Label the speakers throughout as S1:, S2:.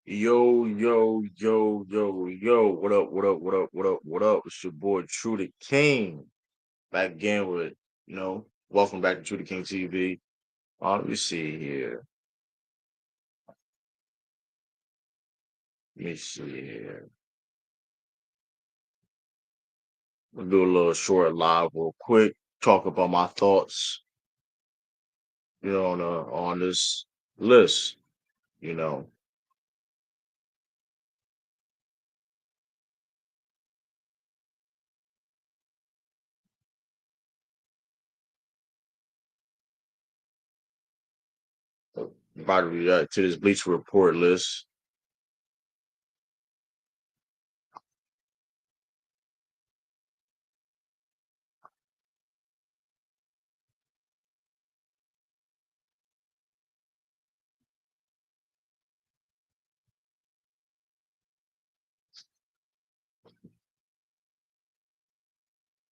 S1: Yo, yo, yo, yo, yo. What up, what up, what up, what up, what up? It's your boy True the King. Back again with, welcome back to True the King TV. Let me see here. Let me see here. We'll do a little short live real quick. Talk about my thoughts, on this list, you know. About to react to this Bleacher Report list.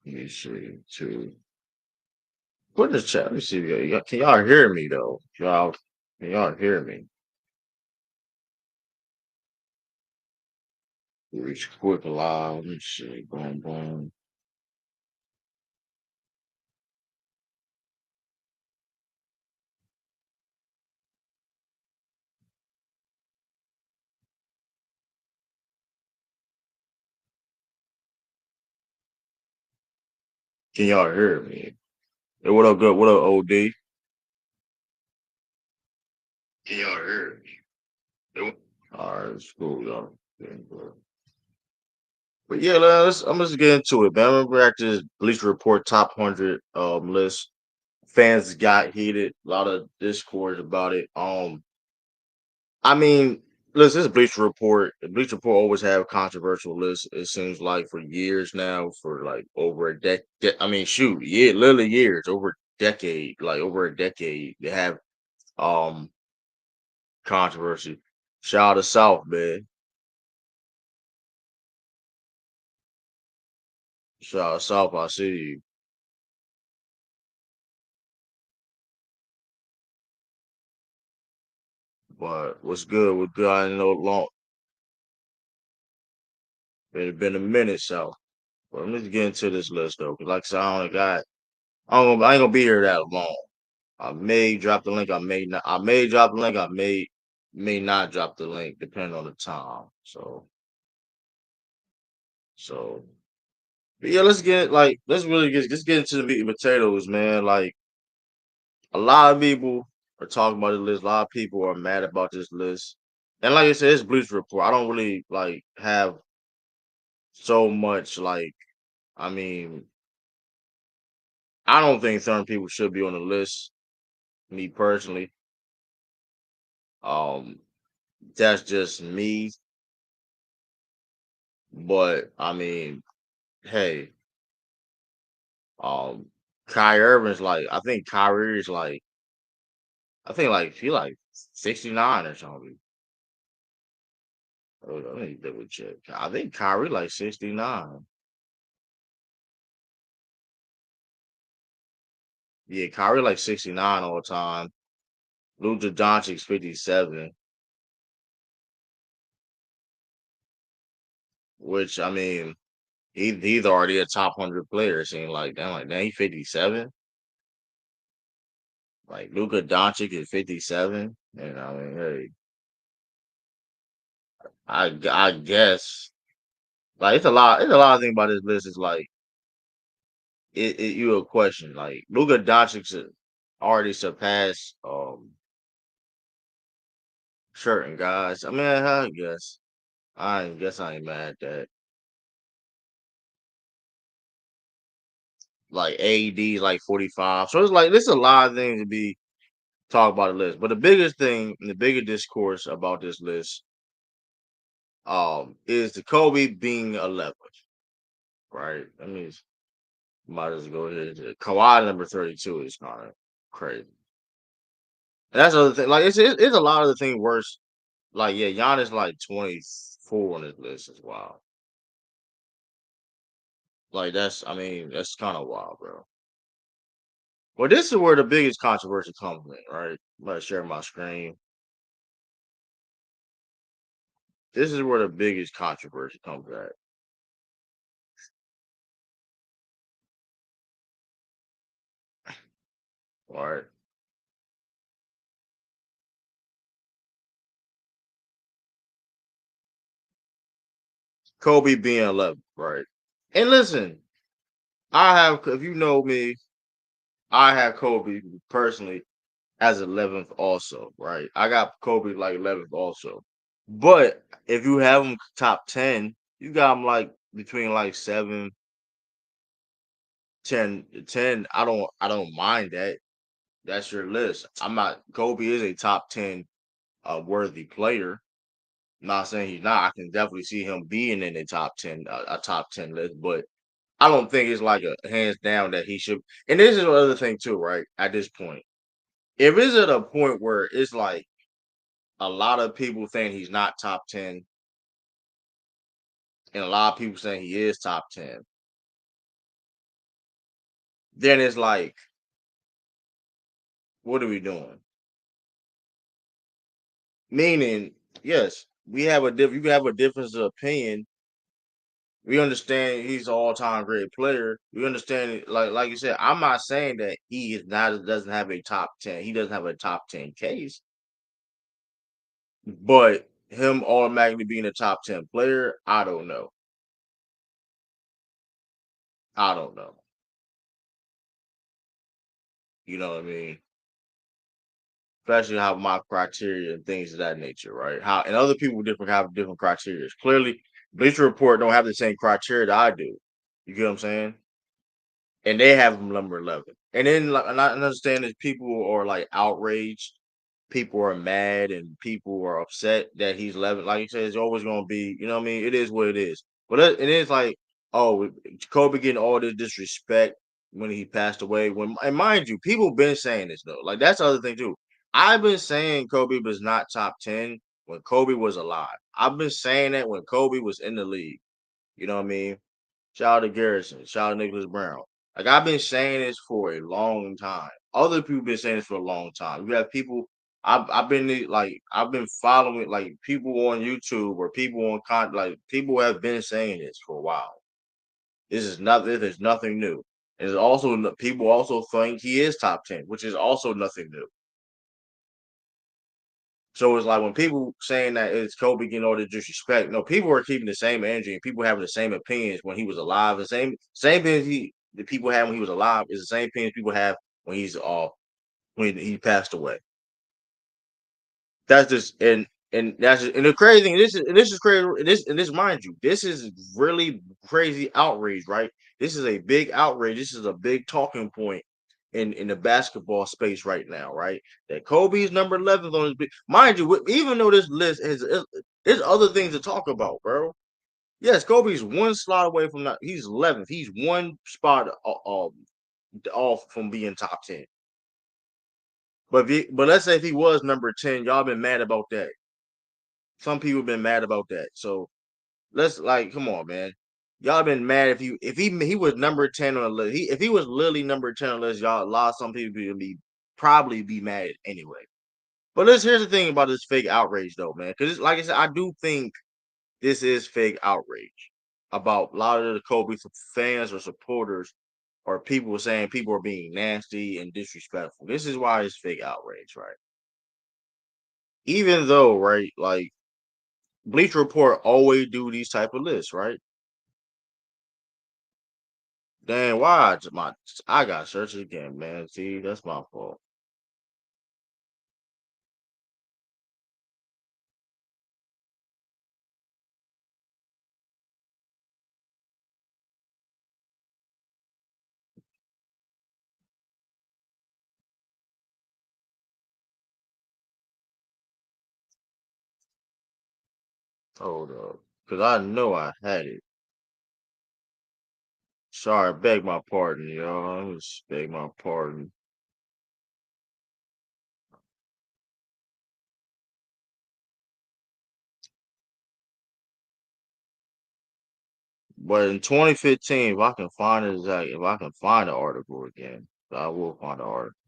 S1: Let me see too. Put in the chat. Let me see. Can y'all hear me though? Can y'all hear me? Reach quick alive. Let me see. Boom, boom. Can y'all hear me? Hey, what up, good? What up, OD? Can y'all hear me? All right, it's cool, y'all. But yeah, I'm just get into it, man. I'm gonna react to this Bleacher Report top 100 list. Fans got heated, a lot of discourse about it. I mean, listen, this Bleacher Report. Bleacher Report always have controversial lists. It seems like for years now, for like over a decade. I mean, shoot, yeah, literally years, over a decade, like over a decade. They have um controversy. Shout out to South, man. Shout out to South. I see you. But what's good? What's good? I know long. It's been a minute, South. But let me get into this list though, because like I said, I only got. I ain't gonna be here that long. I may drop the link. I may not. I may drop the link. I may not drop the link, depending on the time. So, but yeah, let's get into the meat and potatoes, man. Like a lot of people are talking about this list. A lot of people are mad about this list. And like I said, it's Bleacher Report. I don't really like have so much like. I mean, I don't think certain people should be on the list. Me personally, um, that's just me. But I mean, hey, um, Kyrie Irving's like, I think Kyrie is like, I think like he like 69 or something. Let me double check. I think Kyrie like 69. Yeah, Kyrie like 69 all the time. Luka Doncic's 57, which I mean, he's already a top 100 player. Seeing like damn, he 57. Like Luka Doncic is 57, and I mean, hey, I guess like it's a lot of things about this list. Is like you a question like Luka Doncic already surpassed certain guys. I mean, I guess I ain't mad at that. Like AD like 45. So it's like there's a lot of things to be talked about the list. But the biggest thing, the bigger discourse about this list, is the Kobe being 11th, right? I mean, might as well go ahead. Kawhi number 32 is kind of crazy. And that's the other thing. Like it's a lot of the thing worse. Like yeah, Giannis like 24 on this list as well. Like that's I mean that's kind of wild, bro. Well, this is where the biggest controversy comes in, right? I'm gonna share my screen. this is where the biggest controversy comes at. All right, Kobe being 11, right? And listen, I have, if you know me, I have Kobe personally as 11th also, right? I got Kobe like 11th also. But if you have him top 10, you got him like between like 7, 10, 10. I don't mind that. That's your list. I'm not Kobe is a top 10 worthy player. Not saying he's not. I can definitely see him being in the top 10, a top 10 list, but I don't think it's like a hands down that he should. And this is another thing too, right? At this point, if it's at a point where it's like a lot of people saying he's not top 10, and a lot of people saying he is top 10, then it's like, what are we doing? Meaning, yes, we have a you can have a difference of opinion. We understand he's an all time great player. We understand it, like you said. I'm not saying that he is not doesn't have a top 10. He doesn't have a top 10 case, but him automatically being a top 10 player, I don't know. I don't know. You know what I mean? Especially how my criteria and things of that nature, right? How and other people different have different criteria. Clearly, Bleacher Report don't have the same criteria that I do. You get what I'm saying? And they have him number 11. And then like, and I understand that people are like outraged, people are mad, and people are upset that he's 11. Like you said, it's always going to be, you know what I mean? It is what it is. But it is like, oh, Kobe getting all this disrespect when he passed away. When and mind you, people been saying this though. Like that's the other thing too. I've been saying Kobe was not top 10 when Kobe was alive. I've been saying that when Kobe was in the league. You know what I mean? Shout out to Garrison. Shout out to Nicholas Brown. Like I've been saying this for a long time. Other people been saying this for a long time. You have people. I've been like I've been following like people on YouTube or people on like people have been saying this for a while. This is nothing. There's nothing new. And it's also people also think he is top 10, which is also nothing new. So it's like when people saying that it's Kobe getting all the disrespect, no, people are keeping the same energy and people having the same opinions when he was alive. The same opinions the people had when he was alive is the same opinions people have when he's when he passed away. That's just and that's just, and the crazy thing. This is crazy. And this mind you, this is really crazy outrage, right? This is a big outrage. This is a big talking point in the basketball space right now, right? That Kobe's number 11 on his big. Mind you, even though this list is there's other things to talk about, bro. Yes, Kobe's one slot away from that. He's 11th. He's one spot off from being top 10. But let's say if he was number 10, y'all been mad about that. Some people been mad about that. So let's like, come on, man. Y'all been mad if he was number 10 on the list. If he was literally number 10 on the list, y'all a lot of some people would be probably be mad anyway. But here's the thing about this fake outrage though, man. Because like I said, I do think this is fake outrage about a lot of the Kobe fans or supporters or people saying people are being nasty and disrespectful. This is why it's fake outrage, right? Even though, right, like Bleacher Report always do these type of lists, right? Damn, why I got search again, man. See, that's my fault. Hold up, because I know I had it. Sorry, beg my pardon, y'all. Just beg my pardon. But in 2015, if I can find it, if I can find the article again, I will find the article.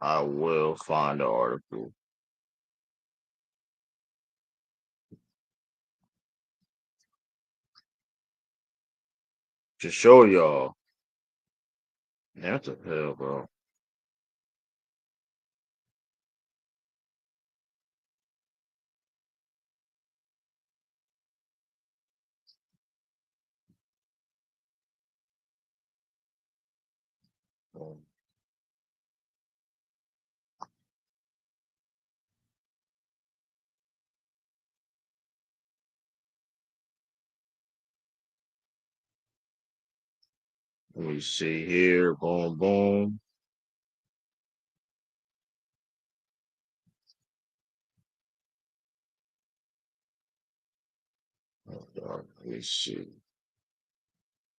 S1: I will find the article to show y'all. Man, what the hell, bro? Let me see here. Boom, boom. Let me see.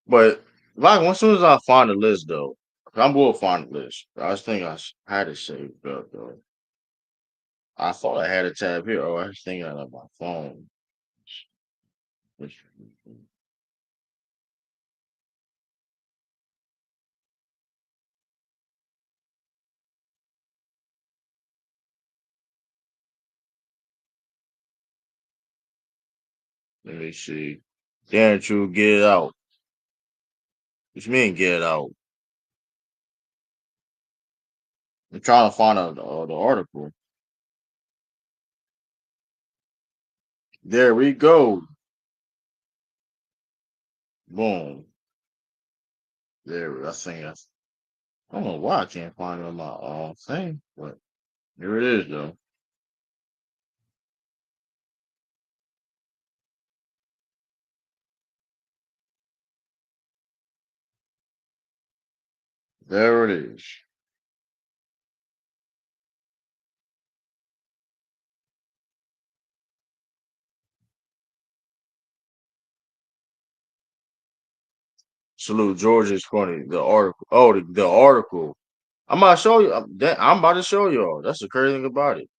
S1: But like, as soon as I find the list, though, I will find the list. I was thinking had it saved up, though. I thought I had a tab here. Oh, I was thinking on my phone. Which- Let me see. Darren True, get it out. What you mean, get it out? I'm trying to find the article. There we go. Boom. There. I don't know why I can't find it on my thing, but here it is, though. There it is. Salute George is funny. The article. Oh, the article. I'm about to show you. I'm about to show y'all. That's the crazy thing about it.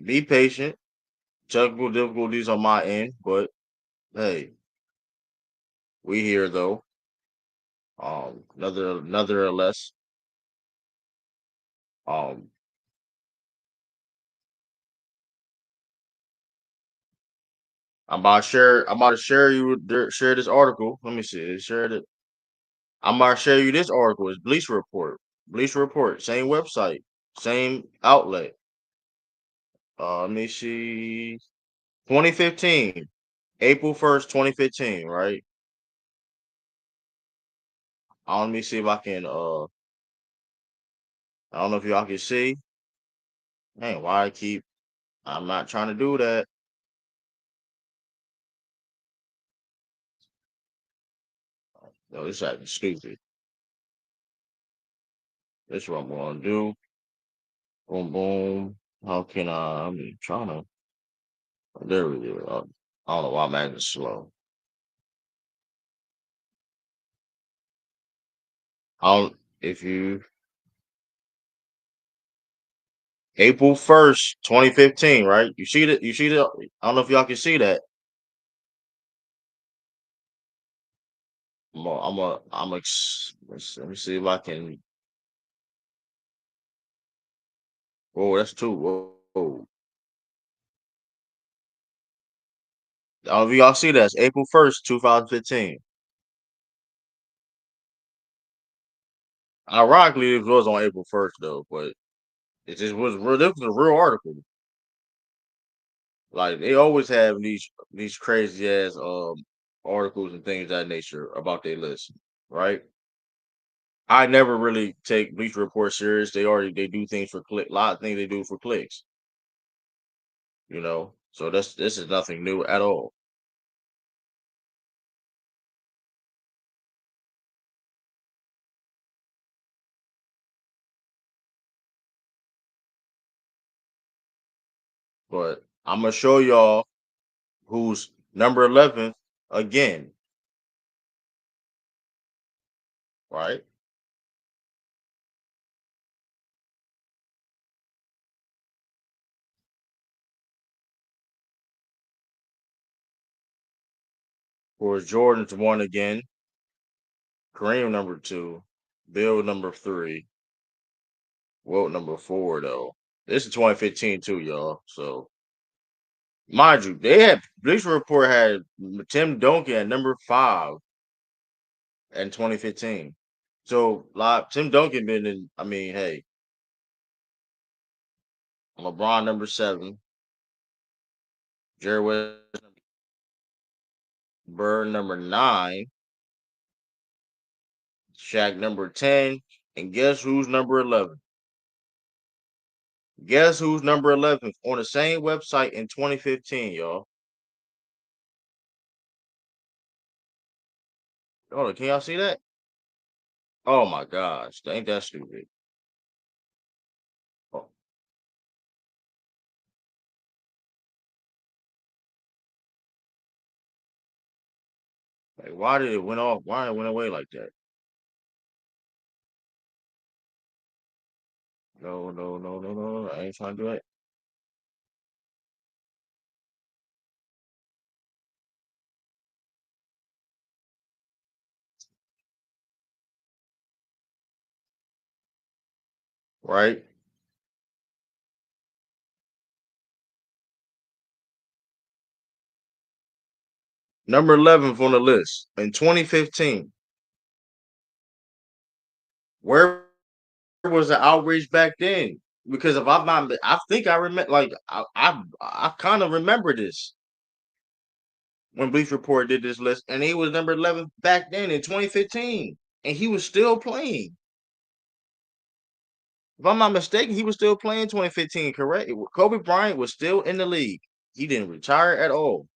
S1: Be patient. Technical difficulties on my end, but hey, we here though. Another or less. Um, I'm about to share this article. Let me see. Share it. I'm about to share you this article. It's Bleach Report. Bleach Report. Same website. Same outlet. Let me see. 2015. April 1st, 2015. Right. Let me see if I can. I don't know if y'all can see. Man, why I keep? I'm not trying to do that. No, this acting stupid. This is what I'm gonna do. Boom, boom. How can I? I'm trying to. There we go. I don't know why I'm acting slow. I don't. If you April 1st, 2015, right? You see that? You see that? I don't know if y'all can see that. Let me see if I can. Whoa, that's two. Whoa, whoa. I don't know if y'all see that. It's April 1st, 2015. Ironically, it was on April 1st though, but it just was real. This was a real article. Like they always have these crazy ass articles and things of that nature about their list, right? I never really take Bleacher Report serious. They do things for click. A lot of things they do for clicks, you know. So this is nothing new at all. But I'm gonna show y'all who's number 11 again, right? For Jordan's one again, Kareem number 2, Bill number 3. Wilt number 4 though. This is 2015 too, y'all. So mind you, they had Bleacher Report had Tim Duncan at number 5 in 2015. So like Tim Duncan been in. I mean, hey, LeBron number 7, Jerry West, Bird number 9, Shaq number 10, and guess who's number 11? Guess who's number 11 on the same website in 2015, y'all? Hold on, can y'all see that? Oh my gosh, ain't that stupid? Oh, like, why did it went off? Why it went away like that? No, no, no, no, no. I ain't trying to do it. Right? Number 11th on the list in 2015. Where was the outrage back then? Because if I'm not, I think I remember. Like I kind of remember this when Bleach Report did this list, and he was number 11 back then in 2015, and he was still playing. If I'm not mistaken, he was still playing 2015. Correct? Kobe Bryant was still in the league. He didn't retire at all.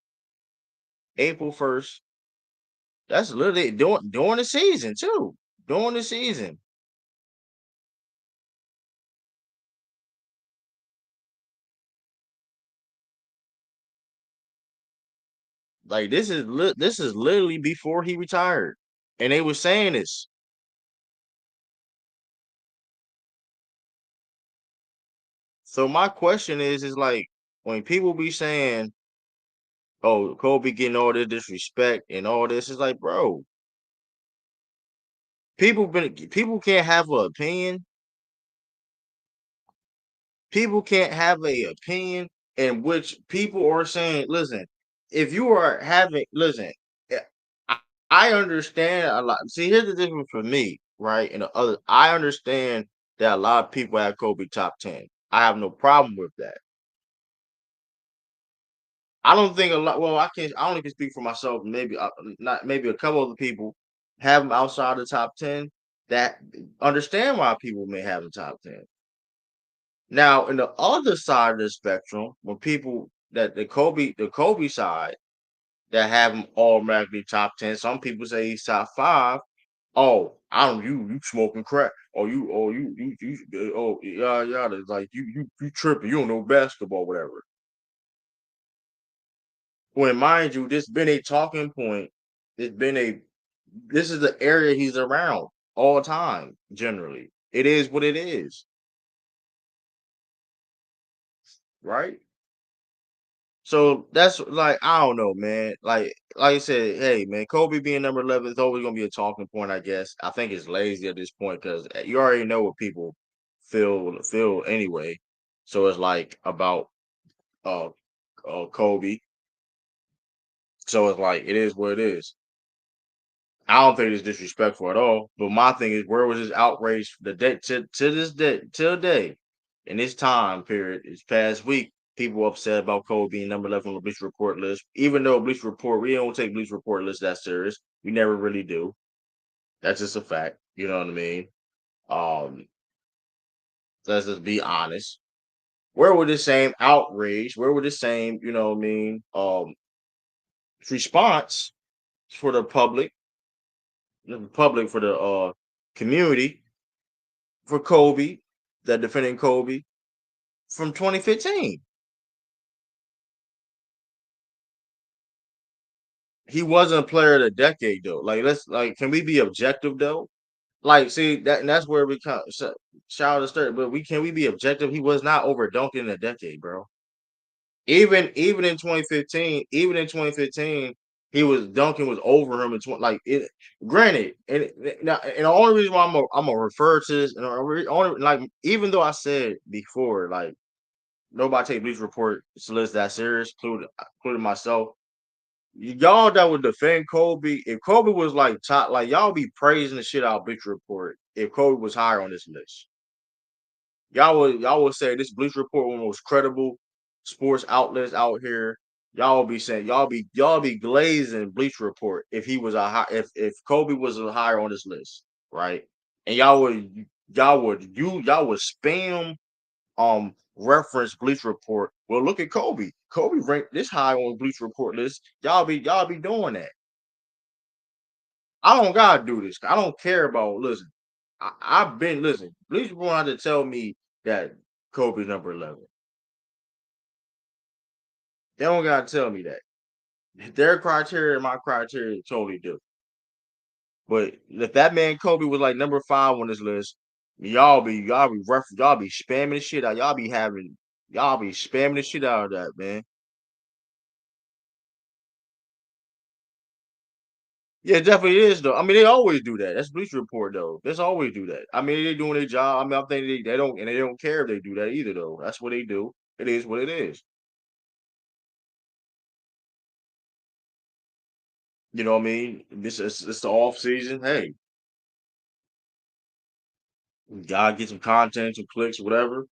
S1: April 1st. That's literally during the season too. During the season, like this is literally before he retired, and they were saying this. So my question is like when people be saying, "Oh, Kobe getting all this disrespect and all this," it's like, bro, people can't have an opinion. People can't have a opinion in which people are saying, "Listen, if you are having, listen, eh, I, I understand a lot. See, here's the difference for me, right? And the other, I understand that a lot of people have Kobe top 10. I have no problem with that. I don't think a lot. Well, I can't. I only can speak for myself. Maybe not. Maybe a couple of the people have them outside the top 10 that understand why people may have them top 10. Now, in the other side of the spectrum, when people that the Kobe side that have him automatically top 10, some people say he's top 5. Oh, I don't you smoking crack. Oh yeah, yeah, it's like you tripping, you don't know basketball, whatever. When mind you, this been a talking point. It's been a this is the area he's around all time, generally. It is what it is, right? So that's like I don't know, man. Like I said, hey man, Kobe being number 11 is always gonna be a talking point. I guess I think it's lazy at this point because you already know what people feel anyway. So it's like about uh, Kobe. So it's like it is what it is. I don't think it's disrespectful at all. But my thing is, where was his outrage the day to this day till day in this time period? This past week, people upset about Cole being number 11 on the Bleacher Report list. Even though Bleacher Report, we don't take Bleacher Report list that serious. We never really do. That's just a fact. You know what I mean? Um, let's just be honest. Where would the same outrage? Where would the same, you know what I mean? Response for the public for the community for Kobe, that defending Kobe from 2015. He wasn't a player of the decade though. Like let's like can we be objective though? Like see that and that's where we come shout out to start, but we be objective? He was not over dunking in a decade, bro. Even in 2015, Duncan was over him in 20, like it. Granted, now, and the only reason why I'm gonna refer to this, and only like even though I said before, like nobody take Bleach Report list that serious, including myself. Y'all that would defend Kobe, if Kobe was like top, like y'all be praising the shit out of Bleach Report if Kobe was higher on this list. Y'all would say this Bleach Report one of the most credible sports outlets out here. Y'all would be saying y'all be glazing Bleach Report if he was a high if Kobe was a higher on this list, right? And y'all would spam reference Bleach Report. Well, look at Kobe. Kobe ranked this high on Bleach Report list. Y'all be doing that. I don't gotta do this. I don't care about listen. I've been listen. Bleach Report had to tell me that Kobe's number 11. They don't gotta tell me that. Their criteria and my criteria totally different. But if that man Kobe was like number 5 on this list, y'all be spamming the shit out. Y'all be spamming the shit out of that, man. Yeah, it definitely is though. I mean, they always do that. That's Bleach Report though. They always do that. I mean, they doing their job. I mean, I'm thinking they don't care if they do that either though. That's what they do. It is what it is. You know what I mean? It's the off season. Hey, gotta get some content, some clicks, whatever.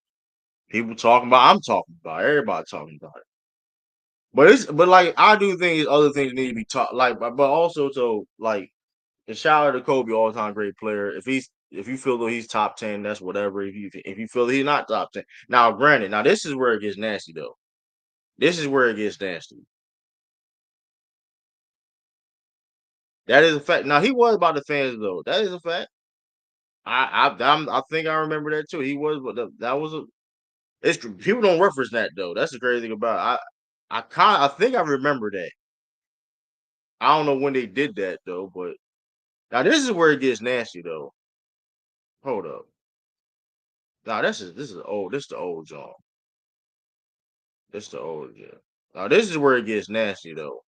S1: People talking about. I'm talking about. Everybody talking about it. But like I do think other things need to be taught. Like, but also so like and shout out to Kobe, all time great player. If you feel that he's top 10, that's whatever. If you feel that he's not top 10, now granted, now this is where it gets nasty though. This is where it gets nasty. That is a fact. Now he was about the fans though. That is a fact. I think I remember that too. He was, but that was a. It's people don't reference that though. That's the crazy thing about it. I think I remember that. I don't know when they did that though, but now this is where it gets nasty though. Hold up. Now this is old. This is the old John. This the old yeah. Now this is where it gets nasty though.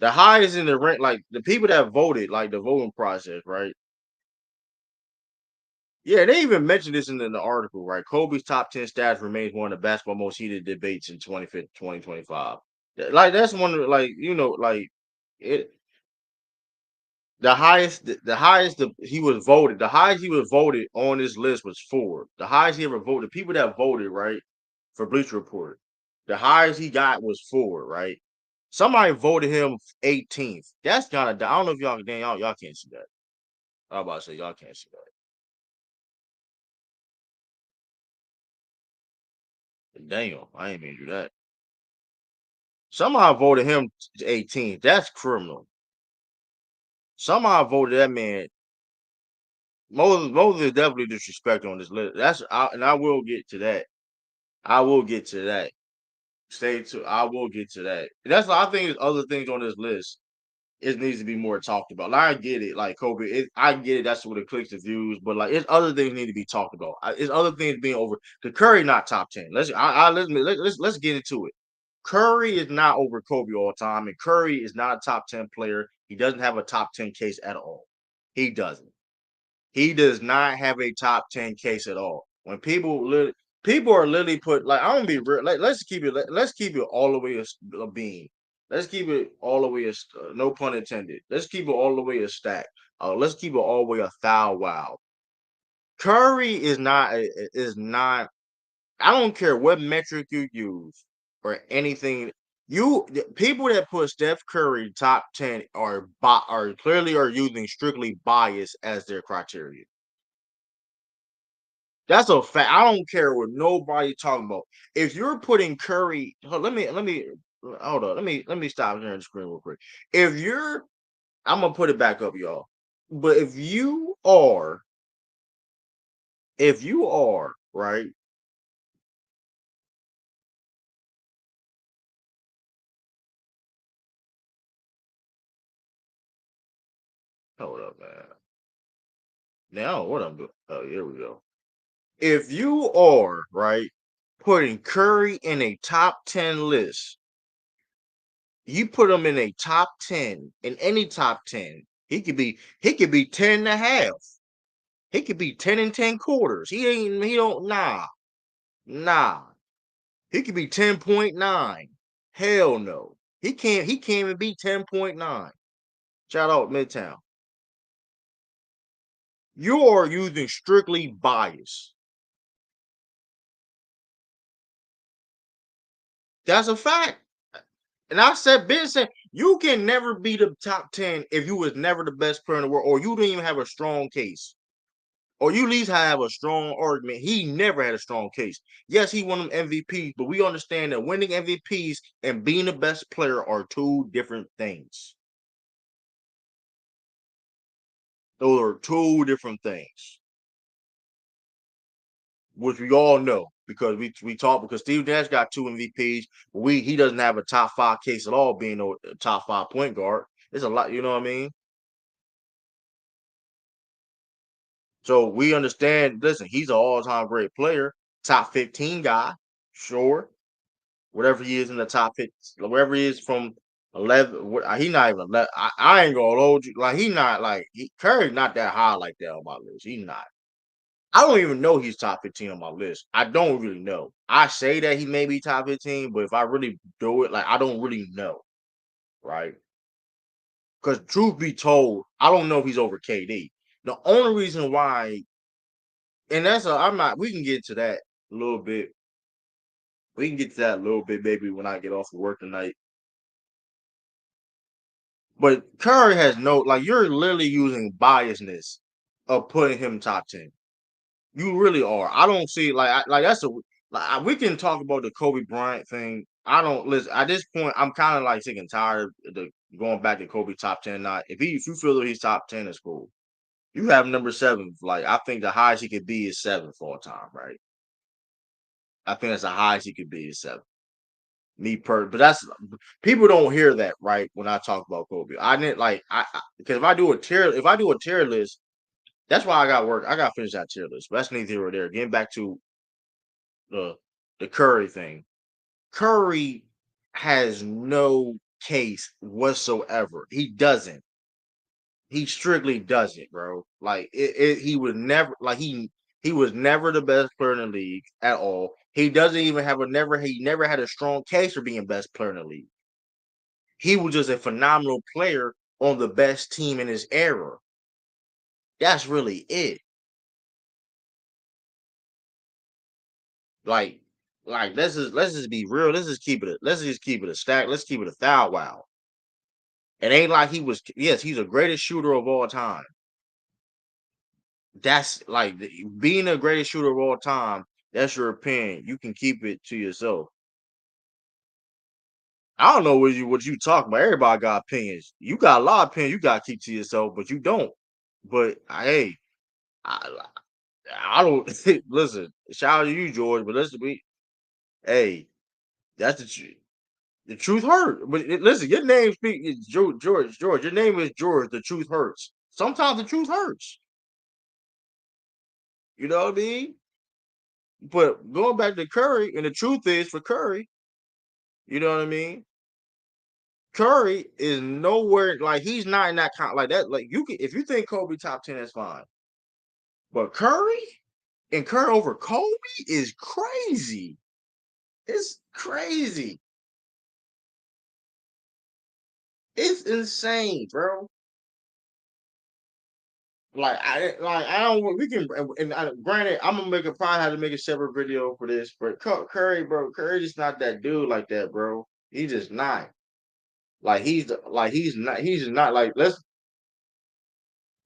S1: The highest in the rank, like the people that voted, like the voting process, right? Yeah, they even mentioned this in the article, right? Kobe's top 10 stats remains one of the basketball most heated debates in 2025. Like that's one of like like it the highest he was voted, the highest he was voted on this list was 4. The highest he ever voted, people that voted, right, for Bleacher Report, the highest he got was 4, right? Somebody voted him 18th. That's kind of I don't know if y'all can't see that. I was about to say y'all can't see that. Damn, I ain't mean to do that. Somebody voted him 18th. That's criminal. Somebody voted that man. Moses is definitely disrespect on this list. And I will get to that. I will get to that. Stay to. I will get to that. That's I think there's other things on this list. It needs to be more talked about. Like, I get it, like Kobe. I get it. That's what it clicks the views, but like, it's other things need to be talked about. It's other things being over. The Curry not top 10. Let's get into it. Curry is not over Kobe all time, and Curry is not a top 10 player. He doesn't have a top 10 case at all. He doesn't. He does not have a top 10 case at all. When people are literally put like I'm gonna be real. Let's keep it. Let's keep it all the way a beam. Let's keep it all the way as no pun intended. Let's keep it all the way a stack. Let's keep it all the way a thou wow. Curry is not. I don't care what metric you use or anything. People that put Steph Curry top 10 are clearly are using strictly bias as their criteria. That's a fact. I don't care what nobody talking about. If you're putting Curry, let me hold on. Let me stop here and screen real quick. If you're, I'm gonna put it back up, y'all. But if you are right, hold up, man. Now what I'm doing? Oh, here we go. If you are right. putting Curry in a top 10 list. You put him in a top 10, in any top 10. He could be 10 and a half. He could be 10 and 10 quarters. He don't nah. Nah. He could be 10.9. Hell no. He can't even be 10.9. Shout out Midtown. You are using strictly bias. That's a fact. And I said, Ben said, you can never be the top 10 if you was never the best player in the world, or you didn't even have a strong case. Or you at least have a strong argument. He never had a strong case. Yes, he won them MVPs, but we understand that winning MVPs and being the best player are two different things. Those are two different things, which we all know because we talk because Steve Nash got two MVPs. But he doesn't have a top 5 case at all being a top 5 point guard. It's a lot, you know what I mean? So we understand. Listen, he's an all-time great player, top 15 guy, sure. Whatever he is in the top 50, wherever he is from 11. He not even 11. I ain't gonna hold you. Like he not like Curry's not that high like that on my list. He's not. I don't even know he's top 15 on my list. I don't really know. I say that he may be top 15, but if I really do it, like I don't really know, right? Because truth be told, I don't know if he's over KD. The only reason why, and I'm not. We can get to that a little bit. We can get to that a little bit, maybe when I get off of work tonight. But Curry has no, like, you're literally using biasness of putting him top 10. You really are. I don't see like that's a we can talk about the Kobe Bryant thing. I don't listen at this point. I'm kind of like sick and tired of going back to Kobe top 10. Not if you feel that he's top 10, it's cool. You have number 7. Like I think the highest he could be is 7 for all time, right? I think that's the highest he could be is 7. But that's people don't hear that right when I talk about Kobe. I didn't like because if I do a tier list, that's why I got work. I got to finish that tier list. But that's neither here or there. Getting back to the the Curry thing. Curry has no case whatsoever. He doesn't. He strictly doesn't, bro. Like he was never like he was never the best player in the league at all. He doesn't even have a never he never had a strong case for being best player in the league. He was just a phenomenal player on the best team in his era. That's really it. Like, let's just be real. Let's just keep it a stack. Let's keep it a thou wow. It ain't like he was. Yes, he's the greatest shooter of all time. That's like being the greatest shooter of all time. That's your opinion. You can keep it to yourself. I don't know what you talking about. Everybody got opinions. You got a lot of opinions. You got to keep to yourself, but you don't. But hey, I, I don't listen. Shout out to you, George. But listen, hey, that's the truth. The truth hurt. But listen, your name is George. George. Your name is George. The truth hurts. Sometimes the truth hurts. You know what I mean? But going back to Curry, and the truth is for Curry, you know what I mean? Curry is nowhere like he's not in that like that. Like you can if you think Kobe top 10, that's fine. But Curry over Kobe is crazy. It's crazy. It's insane, bro. I don't we can and granted I'm gonna probably have to make a separate video for this, but Curry, bro, Curry just not that dude like that, bro. He just not. He's just not like let's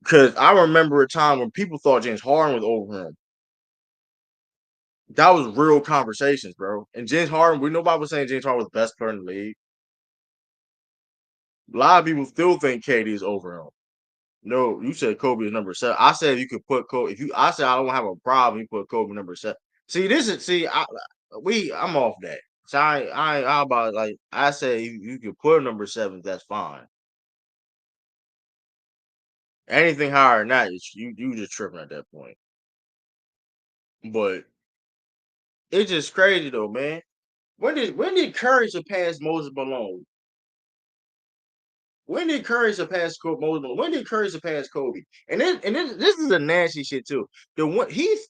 S1: because I remember a time when people thought James Harden was over him. That was real conversations, bro. And James Harden, nobody was saying James Harden was the best player in the league. A lot of people still think KD is over him. No, you said Kobe is number 7. I said you could put Kobe. I said I don't have a problem. You put Kobe number 7. See, I'm off that. So I about like I say you could put number 7. That's fine. Anything higher than that, you just tripping at that point. But It's just crazy though, man. When did Curry surpass Moses Malone? When did Curry surpass Moses Malone? When did Curry surpass Kobe? And this is a nasty shit too. The one he's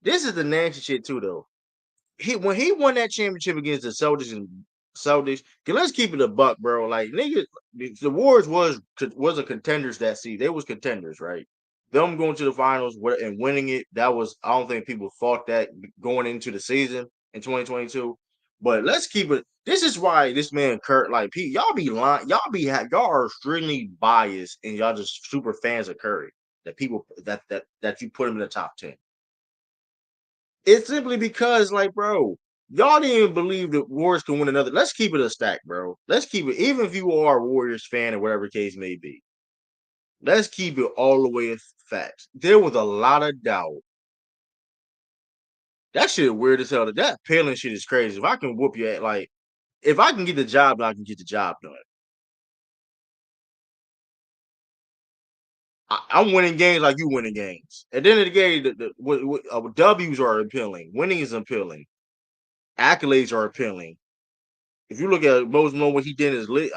S1: This is the nasty shit too though. When he won that championship against the Celtics, 'cause let's keep it a buck, bro. Like nigga, the Warriors was a contenders that season. They was contenders, right? Them going to the finals and winning it, that was I don't think people thought that going into the season in 2022. But let's keep it. This is why this man Kurt, like y'all be lying, y'all are extremely biased, and y'all just super fans of Curry. That people that you put him in the top 10. It's simply because, like, bro, y'all didn't even believe the Warriors can win another. Let's keep it a stack, bro. Let's keep it, even if you are a Warriors fan or whatever the case may be. Let's keep it all the way in facts. There was a lot of doubt. That shit weird as hell. That peeling shit is crazy. If I can whoop you at like, if I can get the job done, I can get the job done. I'm winning games like you winning games. At the end of the day, W's are appealing. Winning is appealing. Accolades are appealing. If you look at Moses Malone, what he did in his league,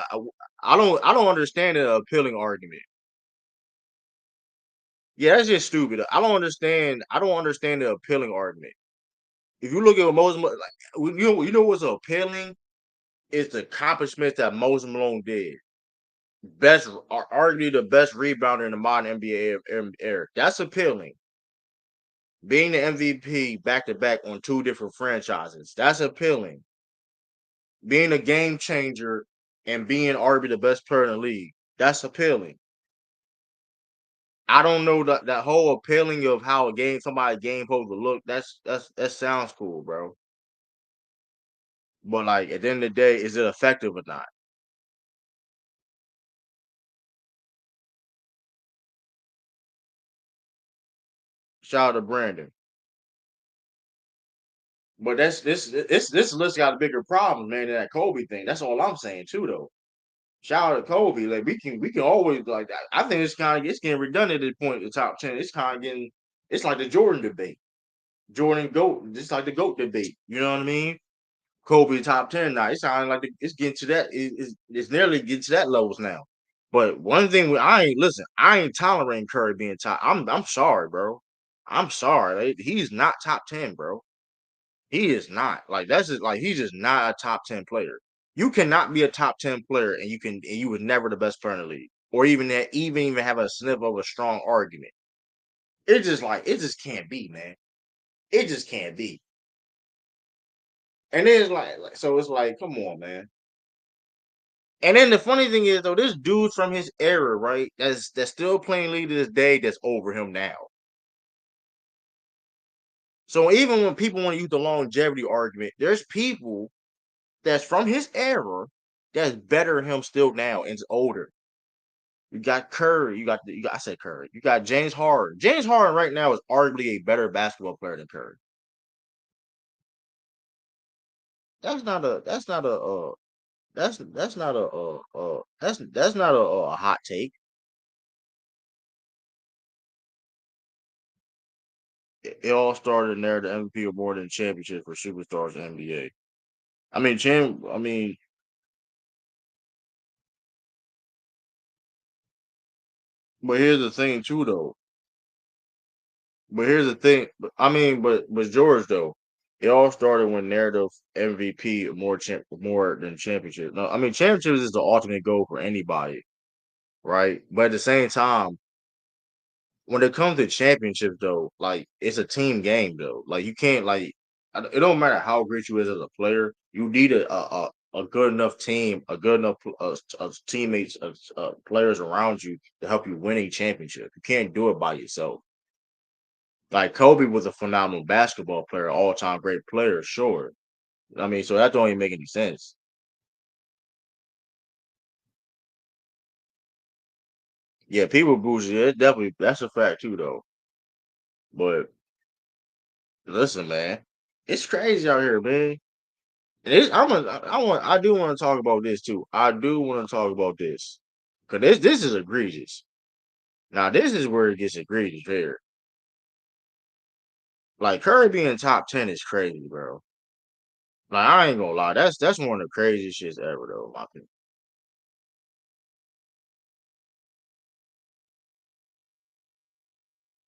S1: I don't understand the appealing argument. Yeah, that's just stupid. I don't understand the appealing argument. If you look at what Moses, like you know what's appealing is the accomplishments that Moses Malone did. Arguably the best rebounder in the modern NBA era. That's appealing. Being the MVP back to back on two different franchises. That's appealing. Being a game changer and being arguably the best player in the league. That's appealing. I don't know that whole appealing of how somebody game supposed to look. That sounds cool, bro. But like at the end of the day, is it effective or not? Shout out to Brandon. But this list got a bigger problem, man, than that Kobe thing. That's all I'm saying too, though. Shout out to Kobe. Like we can always like I think it's getting redundant at the point of the top 10. It's kind of getting it's like the Jordan debate. Jordan GOAT, just like the GOAT debate. You know what I mean? Kobe top 10 now. It's sounding like it's getting to that. It's nearly getting to that levels now. But one thing I ain't tolerating Curry being top. I'm sorry, bro. I'm sorry. He's not top 10, bro. He is not. Like that's just like he's just not a top 10 player. You cannot be a top 10 player and you was never the best player in the league. Or even that even have a sniff of a strong argument. It just can't be, man. It just can't be. And then so it's like, come on, man. And then the funny thing is though, this dude's from his era, right? That's still playing league to this day. That's over him now. So even when people want to use the longevity argument, there's people that's from his era that's better than him still now and is older. You got Curry. I said Curry. You got James Harden. James Harden right now is arguably a better basketball player than Curry. That's not a that's not a that's not a hot take. It all started in there. The MVP award and championship for superstars in the NBA. I mean, but here's the thing too, though. But here's the thing. But George though, it all started when narrative MVP more than championship. No, I mean championships is the ultimate goal for anybody, right? But at the same time, when it comes to championships, though, like it's a team game, though. Like you can't like it don't matter how great you is as a player. You need a good enough team, a good enough teammates, players around you to help you win a championship. You can't do it by yourself. Like Kobe was a phenomenal basketball player, all time great player, sure. I mean, so that don't even make any sense. Yeah, people bougie. It definitely that's a fact too, though. But listen, man, it's crazy out here, man. And I do want to talk about this too. I do want to talk about this because this is egregious. Now this is where it gets egregious here. Like Curry being top 10 is crazy, bro. Like I ain't gonna lie, that's one of the craziest shits ever, though. In my opinion.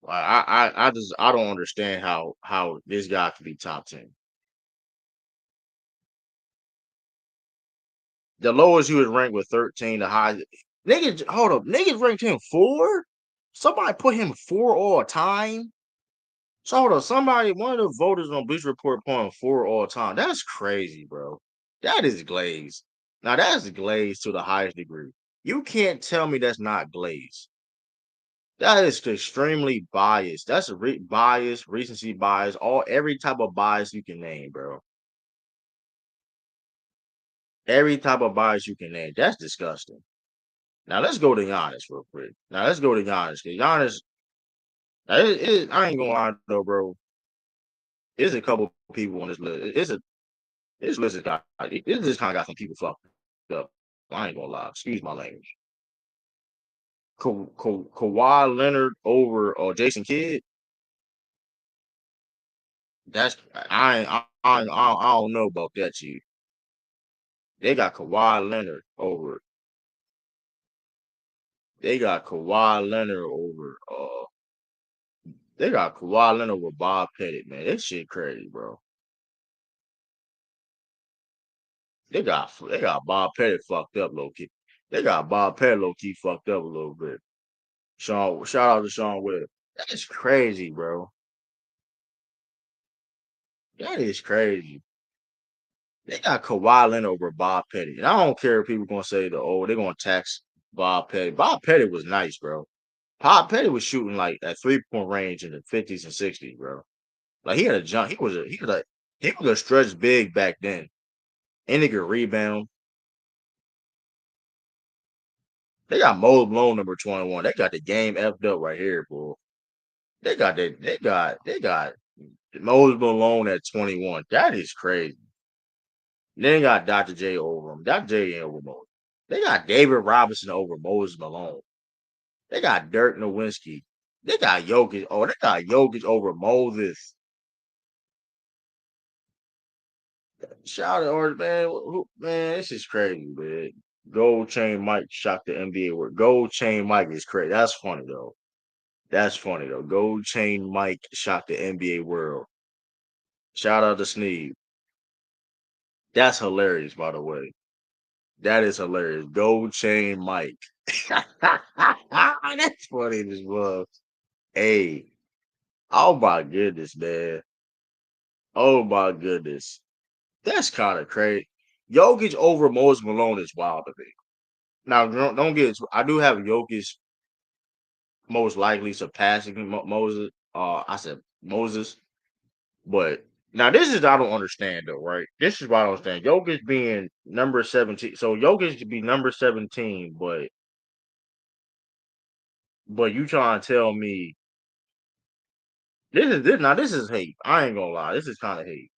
S1: Like I don't understand how this guy could be top 10. The lowest he was ranked was 13. The highest niggas, hold up, niggas ranked him four. Somebody put him four all time. So hold up, somebody, one of the voters on Bleacher Report put him four all time. That's crazy, bro. That is glazed. Now that's glazed to the highest degree. You can't tell me that's not glazed. That is extremely biased. That's a bias, recency bias, all every type of bias you can name, bro. Every type of bias you can name. That's disgusting. Now let's go to Giannis real quick. Now let's go to Giannis because Giannis, I ain't gonna lie though, bro. There's a couple people on this list. This list has got this list kind of got some people fucked up. I ain't gonna lie. Excuse my language. Kawhi Leonard over Jason Kidd. That's I don't know about that. Chief. They got Kawhi Leonard over. They got Kawhi Leonard over. They got Kawhi Leonard with Bob Pettit. Man, this shit crazy, bro. They got Bob Pettit fucked up low key. They got Bob Pettit low key fucked up a little bit. Sean, shout out to Sean Will. That's crazy, bro. That is crazy. They got Kawhi Leonard over Bob Petty. And I don't care if people gonna say they're gonna tax Bob Petty. Bob Petty was nice, bro. Bob Petty was shooting like at 3-point range in the 50s and 60s, bro. Like he had a jump. He was a stretch big back then. And he could rebound. They got Mose Malone number 21. They got the game effed up right here, bro. They got Mose Malone at 21. That is crazy. Then they got Dr. J over him. Dr. J ain't over Moses. They got David Robinson over Moses Malone. They got Dirk Nowitzki. They got Jokic. Oh, they got Jokic over Moses. Shout out, or man, man, this is crazy, man. Gold Chain Mike shocked the NBA world. Gold Chain Mike is crazy. That's funny though. That's funny though. Gold Chain Mike shocked the NBA world. Shout out to Sneed. That's hilarious, by the way. That is hilarious. Gold Chain Mike. That's funny as well. Hey, oh my goodness, man. Oh my goodness. That's kind of crazy. Jokic over Moses Malone is wild to me. Now, don't get it. I do have Jokic most likely surpassing Moses. I said Moses, but now this is I don't understand though, right? This is what I don't understand. Jokic being number 17, so Jokic could be number 17, but you trying to tell me this is hate. I ain't gonna lie, this is kind of hate.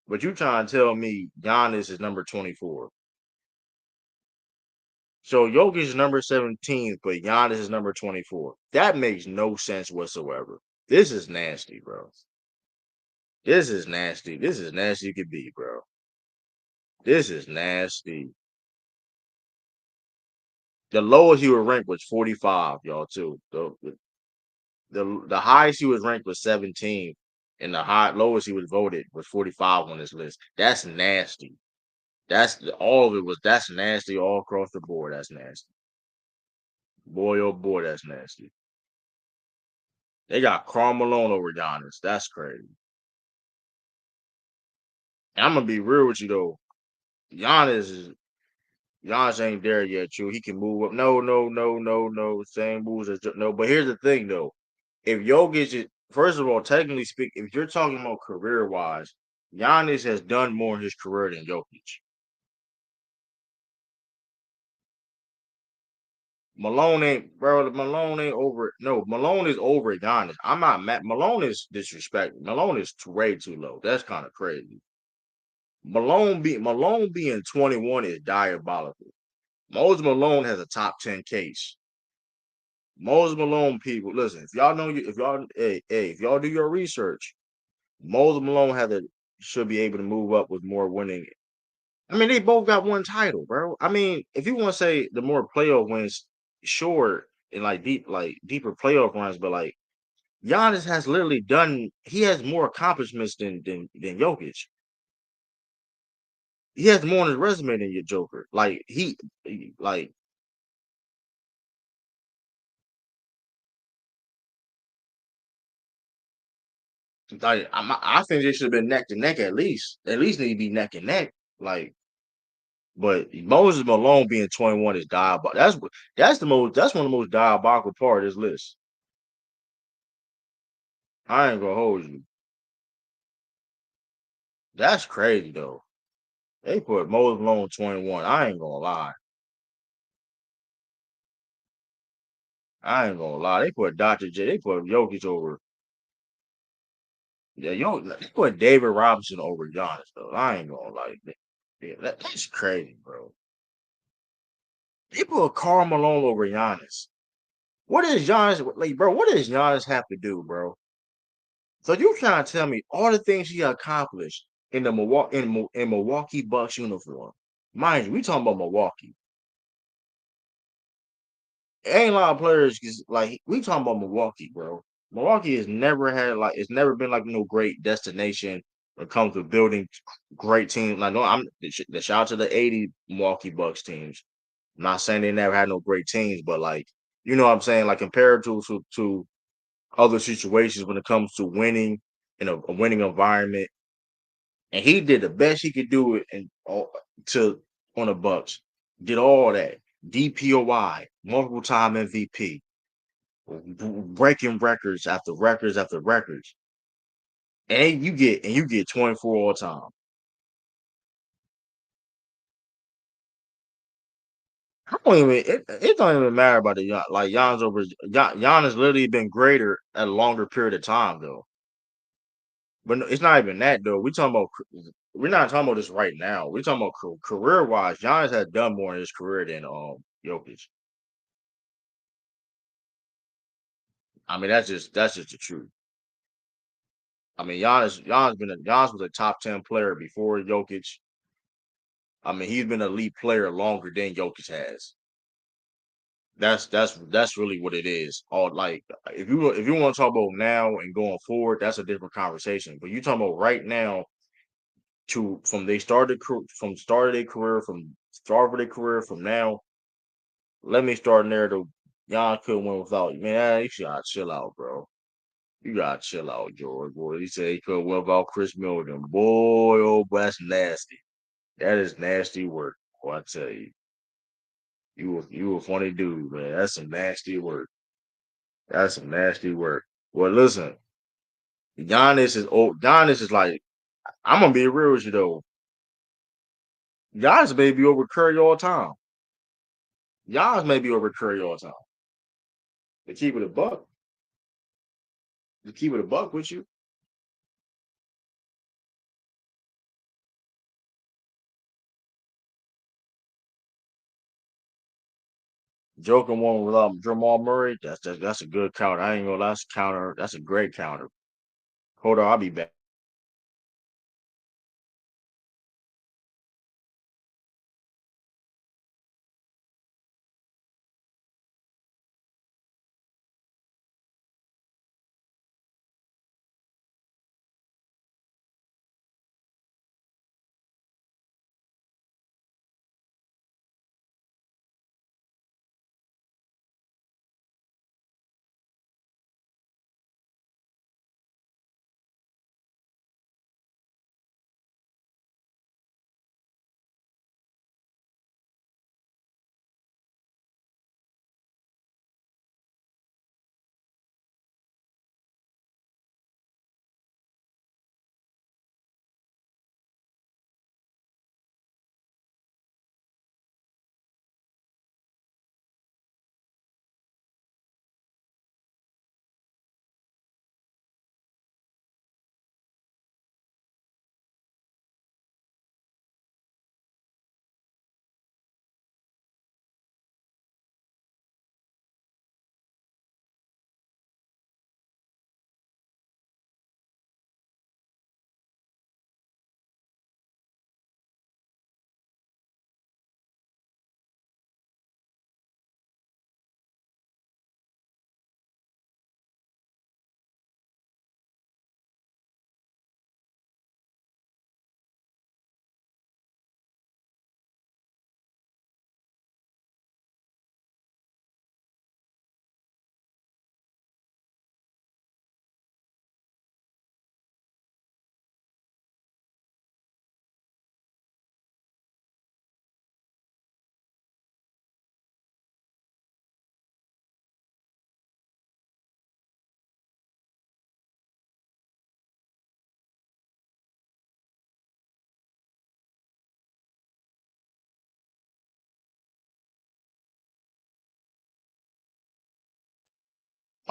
S1: But you trying to tell me Giannis is number 24. So Jokic is number 17, but Giannis is number 24. That makes no sense whatsoever. This is nasty, bro. This is nasty. This is nasty you could be, bro. This is nasty. The lowest he was ranked was 45, y'all, too. The highest he was ranked was 17, and the lowest he was voted was 45 on this list. That's nasty. All of it was that's nasty all across the board. That's nasty. Boy, oh boy, that's nasty. They got Karl Malone over Giannis. That's crazy. And I'm gonna be real with you though. Giannis is Giannis ain't there yet. True, he can move up. No, no, no, no, no. Same moves as no. But here's the thing though. If Jokic is first of all, technically speaking, if you're talking about career wise, Giannis has done more in his career than Jokic. Malone ain't, bro. Malone ain't over. No, Malone is over Giannis. I'm not mad. Malone is disrespect. Malone is way too low. That's kind of crazy. Malone being 21 is diabolical. Moses Malone has a top 10 case. Moses Malone people, listen, if y'all know you, if y'all, if y'all do your research, Moses Malone should be able to move up with more winning. I mean, they both got one title, bro. I mean, if you want to say the more playoff wins, sure, and like deeper playoff runs, but like Giannis has literally done. He has more accomplishments than Jokic. He has more on his resume than your Joker. Like I think they should have been neck to neck at least. At least need to be neck and neck. Like, but Moses Malone being 21 is diabolical. That's one of the most diabolical part of this list. I ain't gonna hold you. That's crazy though. They put Moses Malone 21. I ain't gonna lie. I ain't gonna lie. They put Dr. J. They put Jokic over. Yeah, they put David Robinson over Giannis though. I ain't gonna lie. Yeah, that's crazy, bro. They put Karl Malone over Giannis. What is Giannis like, bro? What does Giannis have to do, bro? So you trying to tell me all the things he accomplished in the Milwaukee Bucks uniform? Mind you, we talking about Milwaukee. Ain't a lot of players like we talking about Milwaukee, bro. Milwaukee has never had like it's never been like no great destination when it comes to building great teams. Like no, I'm the shout out to the '80 Milwaukee Bucks teams. I'm not saying they never had no great teams, but like you know what I'm saying, like compared to other situations when it comes to winning in a winning environment, and he did the best he could do it and to on the Bucks. Did all that DPOY, multiple time MVP, breaking records after records after records, and you get 24 all time. I don't even it don't even matter about like Giannis literally been greater at a longer period of time though. But no, it's not even that though. We're not talking about this right now. We're talking about career wise. Giannis has done more in his career than Jokic. I mean that's just the truth. I mean Giannis was a top 10 player before Jokic. I mean he's been an elite player longer than Jokic has. That's really what it is. All like if you want to talk about now and going forward, that's a different conversation. But you talking about right now to from start of their career from start of their career from now. Let me start narrative. Y'all couldn't win without you, man. You gotta chill out, bro. You gotta chill out, George. Boy, he said he couldn't win without Chris Milligan. Boy, oh, boy, that's nasty. That is nasty work. Boy, I tell you, you a funny dude, man. That's some nasty work. That's some nasty work. Well, listen, Giannis is old. Giannis is like, I'm gonna be real with you though. Giannis may be over Curry all time. Giannis may be over Curry all time. To keep it a buck, to keep it a buck with you. Joker one with Jamal Murray. That's a good counter. I ain't gonna lie, that's a counter. That's a great counter. Hold on, I'll be back.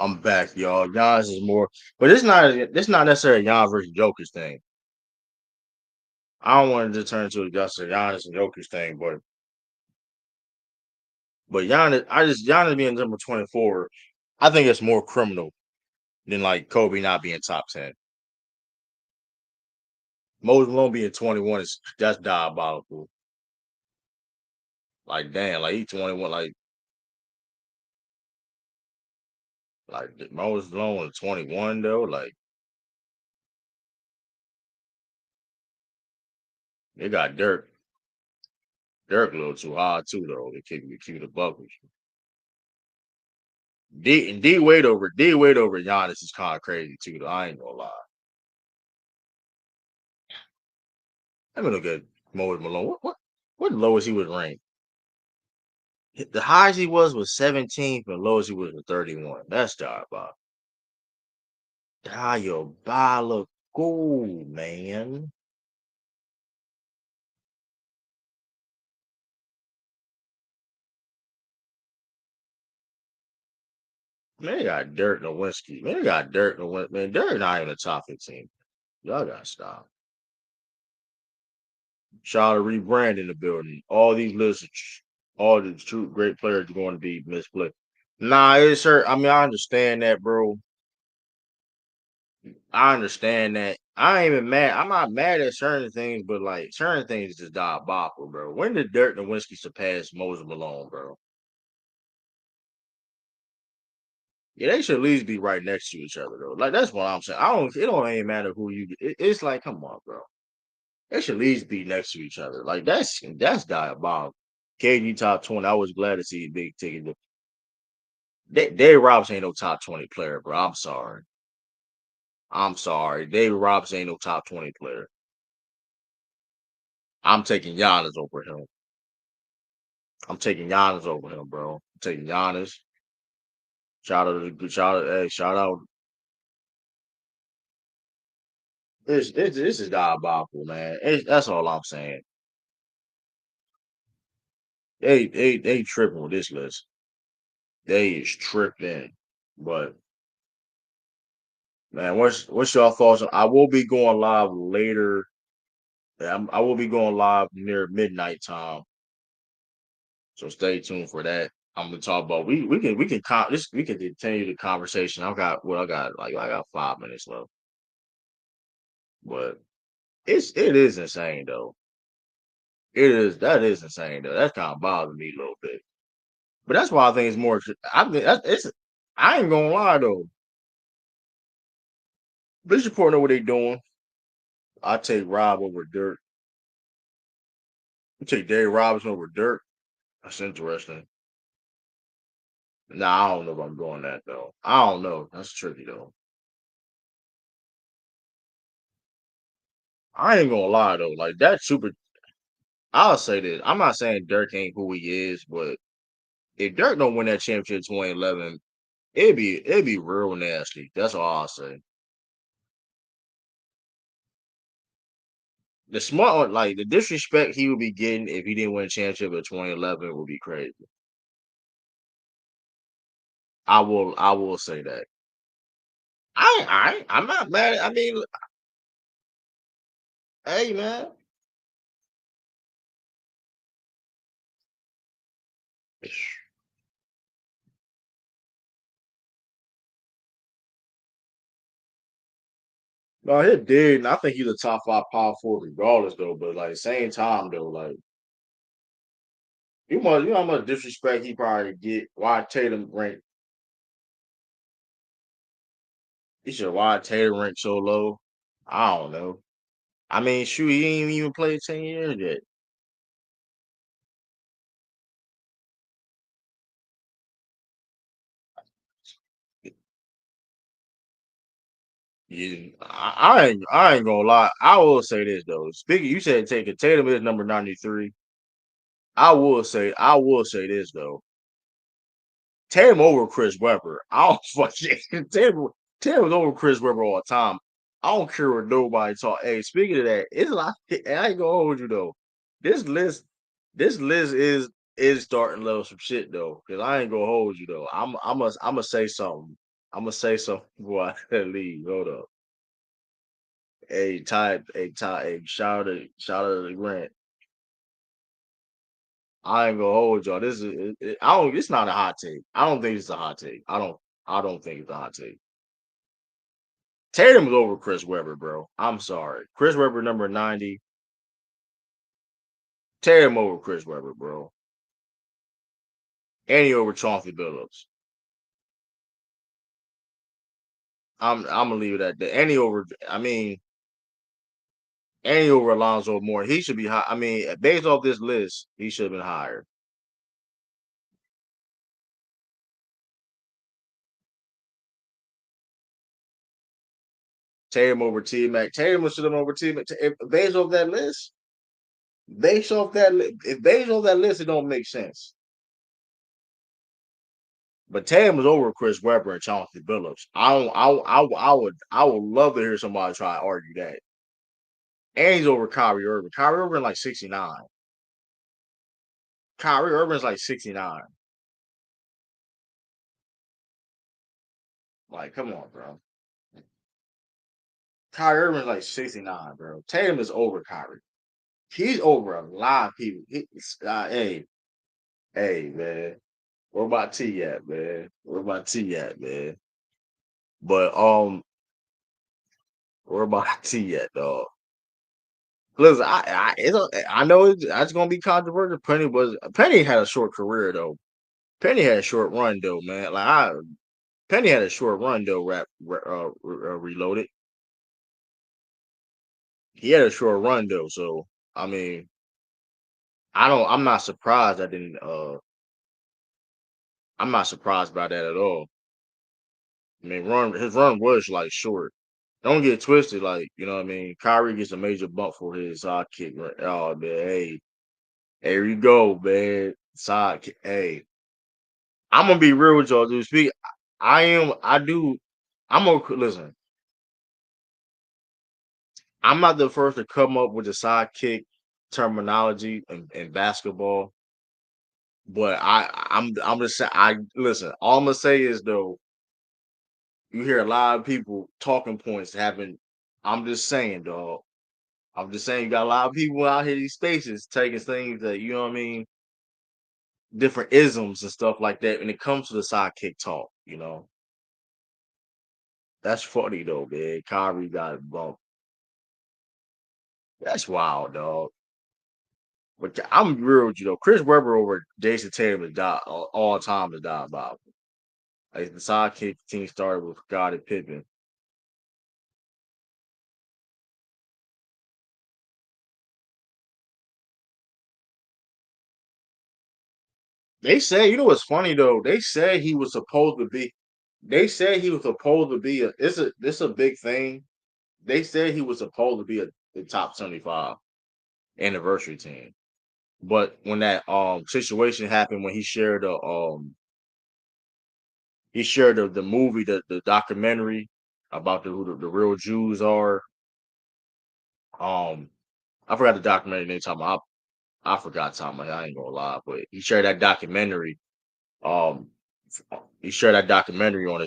S1: I'm back, y'all. Giannis is more, but it's not necessarily a Giannis versus Jokic thing. I don't want it to turn into just a Giannis and Jokic thing, but Giannis being number 24, I think it's more criminal than like Kobe not being top 10. Moses Malone being 21 is that's diabolical. Like damn, like he 21, like Moses Malone is 21 though. Like they got Dirk a little too high too though. They keep the buckles. D Wade over Giannis is kind of crazy too though. I ain't gonna lie. I'm gonna look at Moses Malone. What lowest he was ranked? The highest he was 17th, and lowest he was 31. That's diabolical. Diabolical, man. Man, they got Dirk Nowitzki. Man, they got Dirk Nowitzki. Man, Dirk not even a top 15. Y'all gotta stop. Shout out to rebrand in the building. All these lists, all the true great players are going to be misplayed. Nah, it's hurt. I mean, I understand that, bro. I understand that. I ain't even mad. I'm not mad at certain things, but like certain things is just diabolical, bro. When did Dirk Nowitzki surpass Moses Malone, bro? Yeah, they should at least be right next to each other, though. Like that's what I'm saying. I don't. It don't even matter who you. It's like, come on, bro. They should at least be next to each other. Like that's diabolical. KD top 20. I was glad to see big ticket. Dave Robinson ain't no top 20 player, bro. I'm sorry. I'm sorry. David Robinson ain't no top 20 player. I'm taking Giannis over him. I'm taking Giannis over him, bro. I'm taking Giannis. Shout out. This is diabolical, man. That's all I'm saying. They tripping with this list. They is tripping. But man, what's y'all thoughts? I will be going live later. I will be going live near midnight time, so stay tuned for that. I'm gonna talk about we can continue the conversation. I got 5 minutes left, but it is insane though. That is insane though. That kind of bothers me a little bit. But that's why I think it's more. I think it's. I ain't gonna lie though. Bleacher Report know what they doing. I take Rob over Dirk. You take Dave Robinson over Dirk. That's interesting. Nah, I don't know if I'm doing that though. I don't know. That's tricky though. I ain't gonna lie though. Like that super. I'll say this. I'm not saying Dirk ain't who he is, but if Dirk don't win that championship 2011, it'd be real nasty. That's all I'll say. The smart like the disrespect he would be getting if he didn't win a championship in 2011 would be crazy. I will say that. I'm not mad. I mean, hey man. No, he did. And I think he's a top five power forward regardless though. But like same time though, like you know how much disrespect he probably get. Why Tatum ranked he should why Tatum ranked so low? I don't know. I mean, shoot, he ain't even played 10 years yet. Yeah, I ain't gonna lie. I will say this though. Speaking, you said taking Tatum is number 93. I will say this though. Tatum over Chris Webber. I don't fucking Tatum over Chris Webber all the time. I don't care what nobody talk. Hey, speaking of that, it's like I ain't gonna hold you though. This list, this list is starting to level some shit though. Cause I ain't gonna hold you though. I'm gonna say something. I'm gonna say something before I leave. Hold up. Hey, shout out to Grant. I ain't gonna hold y'all. This is I don't. It's not a hot take. I don't think it's a hot take. I don't think it's a hot take. Tatum's over Chris Webber, bro. I'm sorry. Chris Webber number 90. Tatum over Chris Webber, bro. And he over Chauncey Billups. I'm gonna leave it at that. And he over. I mean, and he over Alonzo Moore. He should be high. I mean, based off this list, he should have been higher. Tatum over T Mac. Tatum should have been over T Mac. Based off that list, if based off that list, it don't make sense. But Tatum was over Chris Webber and Chauncey Billups. I would love to hear somebody try to argue that. And he's over Kyrie Irving. Kyrie Irving like 69. Kyrie Irving's like 69. Like, come on, bro. Kyrie Irving's like 69, bro. Tatum is over Kyrie. He's over a lot of people. Hey, man. Where my T at, man? Where my T at, man? But where my T at, dog? Listen, I know it's gonna be controversial. Penny had a short career though. Penny had a short run though, man. Penny had a short run though. Reloaded. He had a short run though, so I mean, I'm not surprised. I'm not surprised by that at all. I mean, his run was like short. Don't get twisted, like you know what I mean. Kyrie gets a major bump for his side kick. Right? Oh man, hey, here you go, man. Side kick. Hey, I'm gonna be real with y'all, dude. Speak. I am. I do. I'm gonna listen. I'm not the first to come up with the sidekick terminology in basketball, but I'm just saying. I listen. All I'm gonna say is though, you hear a lot of people talking points having. I'm just saying, dog. I'm just saying, you got a lot of people out here these spaces taking things that you know what I mean, different isms and stuff like that. When it comes to the sidekick talk, you know, that's funny though, man. Kyrie got bumped. That's wild, dog. But I'm real with you though. Chris Webber over Jason Tatum is all time is diabolical. Like the sidekick team started with Scottie Pippen. They say, you know what's funny though? They said he was supposed to be. They said he was supposed to be a. This a big thing. They said he was supposed to be the top 75 anniversary team. But when that situation happened when he shared the movie, the documentary about who the real Jews are. Um I forgot the documentary name talking about. I forgot talking about. I ain't gonna lie, but he shared that documentary. Um, he shared that documentary on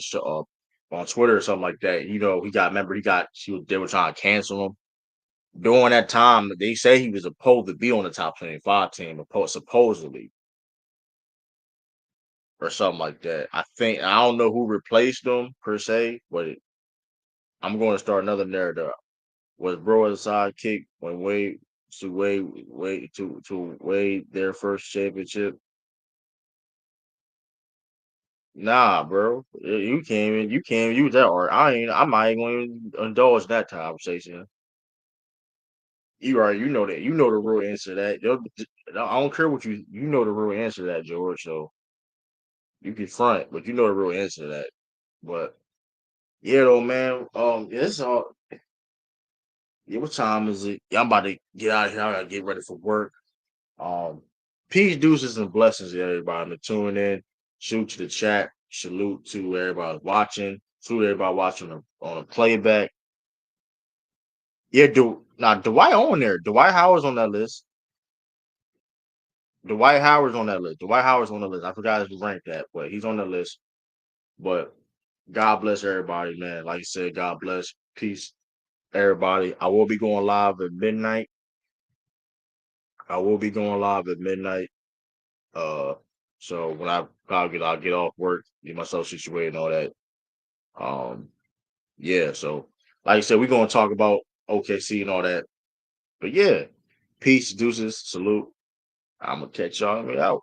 S1: on Twitter or something like that. You know, he got remember he got they were trying to cancel him during that time. They say he was supposed to be on the top 25 team, supposedly or something like that. I don't know who replaced him per se, but I'm going to start another narrative. Was bro as a sidekick when Wade their first championship? Nah, bro. You can't use that art. I'm not even going to indulge that conversation. You are you know the real answer to that. I don't care what you know the real answer to that, George. So you can front, but you know the real answer to that. But yeah though, man. It's all yeah, what time is it? Yeah, I'm about to get out of here. I gotta get ready for work. Um, peace, deuces, and blessings to everybody for tuning in. Shoot to the chat. Salute to everybody watching. Salute to everybody watching on a playback. Yeah, Dwight on there. Dwight Howard's on that list. Dwight Howard's on that list. Dwight Howard's on the list. I forgot his rank that, but he's on the list. But God bless everybody, man. Like I said, God bless. Peace, everybody. I will be going live at midnight. I will be going live at midnight. Uh, so when I'll get off work, get myself situated and all that. Um, yeah. So like I said, we're gonna talk about OKC and all that. But yeah, peace, deuces, salute. I'm gonna catch y'all out.